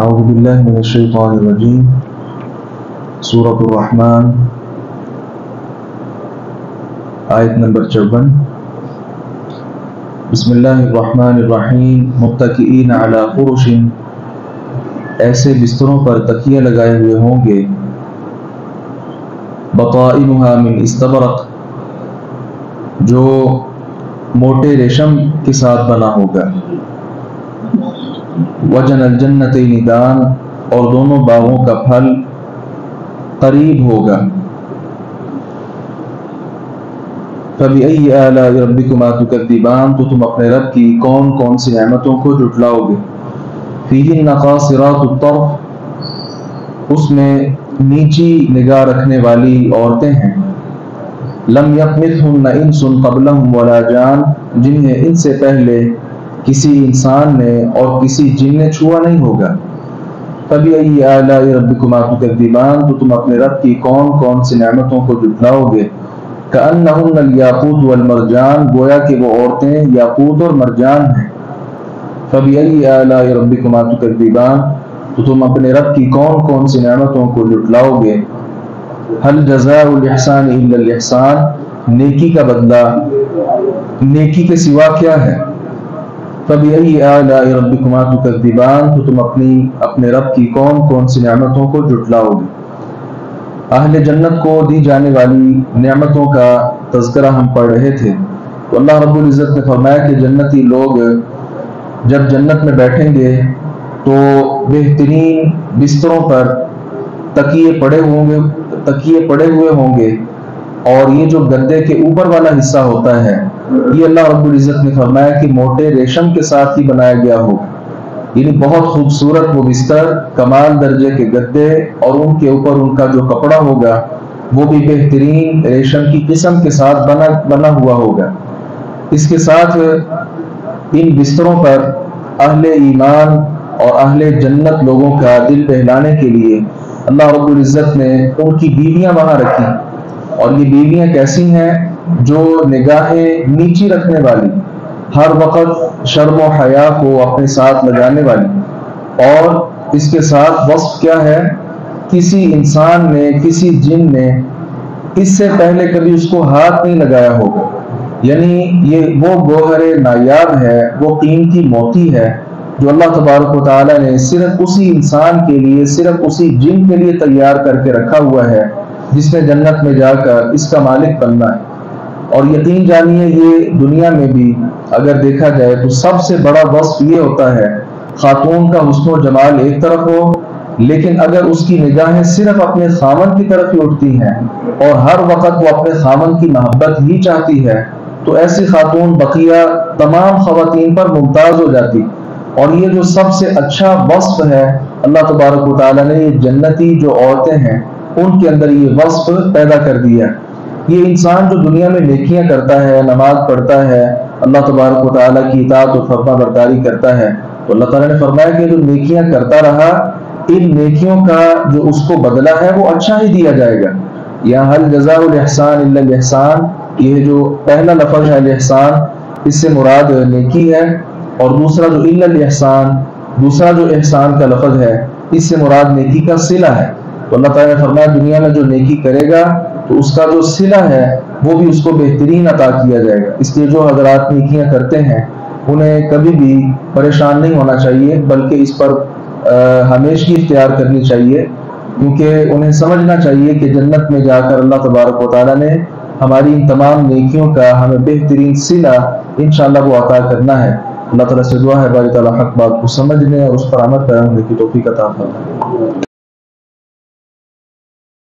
اعوذ باللہ من الشیطان الرجیم سورۃ الرحمن آیت نمبر 54 بسم اللہ الرحمن الرحیم متکئین علی فرش، ایسے بستروں پر تکیے لگائے ہوئے ہوں گے، بطائنها من استبرق، جو موٹے ریشم کے ساتھ بنا ہوگا، وجن الجنتین دان، اور دونوں باغوں کا پھل قریب ہوگا، فبأي آلاء ربكما تكذبان، تو تم اپنے رب کی کون کون سی نعمتوں کو جھٹلاؤ گے، فیہن قاصرات الطرف، اس میں نیچی نگاہ رکھنے والی عورتیں ہیں، لم یطمثہن انس قبلہم ولا جان، جنہیں ان سے پہلے کسی انسان نے اور کسی جن نے چھوا نہیں ہوگا، فبأي آلاء ربكما تكذبان، تو تم اپنے رب کی کون کون سی نعمتوں کو جھٹلاؤ گے، کأنہن الیاقوت والمرجان، گویا کہ وہ عورتیں یاقوت اور مرجان ہیں، فبأي آلاء ربكما تكذبان، تو تم اپنے رب کی کون کون سی نعمتوں کو جھٹلاؤ گے، هل جزاء الاحسان الا الاحسان، نیکی کا بدلہ نیکی کے سوا کیا ہے، فبأي آلاء ربكما تكذبان، تو تم اپنے رب کی کون کون سی نعمتوں کو جھٹلاؤ گے۔ اہل جنت کو دی جانے والی نعمتوں کا تذکرہ ہم پڑھ رہے تھے، تو اللہ رب العزت نے فرمایا کہ جنتی لوگ جب جنت میں بیٹھیں گے تو بہترین بستروں پر تکیے پڑے ہوئے ہوں گے، اور یہ جو گدے کے اوپر والا حصہ ہوتا ہے یہ اللہ رب العزت نے فرمایا کہ موٹے ریشم کے ساتھ ہی بنایا گیا ہوگا، یعنی بہت خوبصورت وہ بستر، کمال درجے کے گدے، اور ان کے اوپر ان کا جو کپڑا ہوگا وہ بھی بہترین ریشم کی قسم کے ساتھ بنا ہوا ہوگا۔ اس کے ساتھ ان بستروں پر اہل ایمان اور اہل جنت لوگوں کا دل بہلانے کے لیے اللہ رب العزت نے ان کی بیویاں وہاں رکھی، اور یہ بیویاں کیسی ہیں، جو نگاہیں نیچی رکھنے والی، ہر وقت شرم و حیا کو اپنے ساتھ لگانے والی، اور اس کے ساتھ وصف کیا ہے، کسی انسان نے کسی جن نے اس سے پہلے کبھی اس کو ہاتھ نہیں لگایا ہوگا، یعنی یہ وہ گوہر نایاب ہے، وہ قیمتی موتی ہے جو اللہ تبارک و تعالی نے صرف اسی انسان کے لیے، صرف اسی جن کے لیے تیار کر کے رکھا ہوا ہے جس نے جنت میں جا کر اس کا مالک بننا ہے۔ اور یقین جانیے یہ دنیا میں بھی اگر دیکھا جائے تو سب سے بڑا وصف یہ ہوتا ہے، خاتون کا حسن و جمال ایک طرف ہو، لیکن اگر اس کی نگاہیں صرف اپنے خامن کی طرف ہی اٹھتی ہیں اور ہر وقت وہ اپنے خامن کی محبت ہی چاہتی ہے، تو ایسی خاتون بقیہ تمام خواتین پر ممتاز ہو جاتی۔ اور یہ جو سب سے اچھا وصف ہے، اللہ تبارک و تعالیٰ نے یہ جنتی جو عورتیں ہیں ان کے اندر یہ وصف پیدا کر دیا۔ یہ انسان جو دنیا میں نیکیاں کرتا ہے، نماز پڑھتا ہے، اللہ تبارک و تعالیٰ کی اطاعت و فرما برداری کرتا ہے، تو اللہ تعالیٰ نے فرمایا کہ جو نیکیاں کرتا رہا، ان نیکیوں کا جو اس کو بدلہ ہے وہ اچھا ہی دیا جائے گا۔ یا حل جزاء الاحسان الا الاحسان، یہ جو پہلا لفظ ہے الاحسان، اس سے مراد نیکی ہے، اور دوسرا جو الا الاحسان، دوسرا جو احسان کا لفظ ہے، اس سے مراد نیکی کا صلہ ہے۔ تو اللہ تعالیٰ نے فرمایا دنیا میں جو نیکی کرے گا تو اس کا جو صلہ ہے وہ بھی اس کو بہترین عطا کیا جائے گا۔ اس لیے جو حضرات نیکیاں کرتے ہیں انہیں کبھی بھی پریشان نہیں ہونا چاہیے، بلکہ اس پر ہمیشگی اختیار کرنی چاہیے، کیونکہ انہیں سمجھنا چاہیے کہ جنت میں جا کر اللہ تبارک و تعالیٰ نے ہماری ان تمام نیکیوں کا ہمیں بہترین صلہ انشاءاللہ وہ عطا کرنا ہے۔ اللہ تعالیٰ سے دعا ہے باری تعالیٰ حق بات کو سمجھنے اور اس پر عمل کرنے کی توفیق عطا فرمائے۔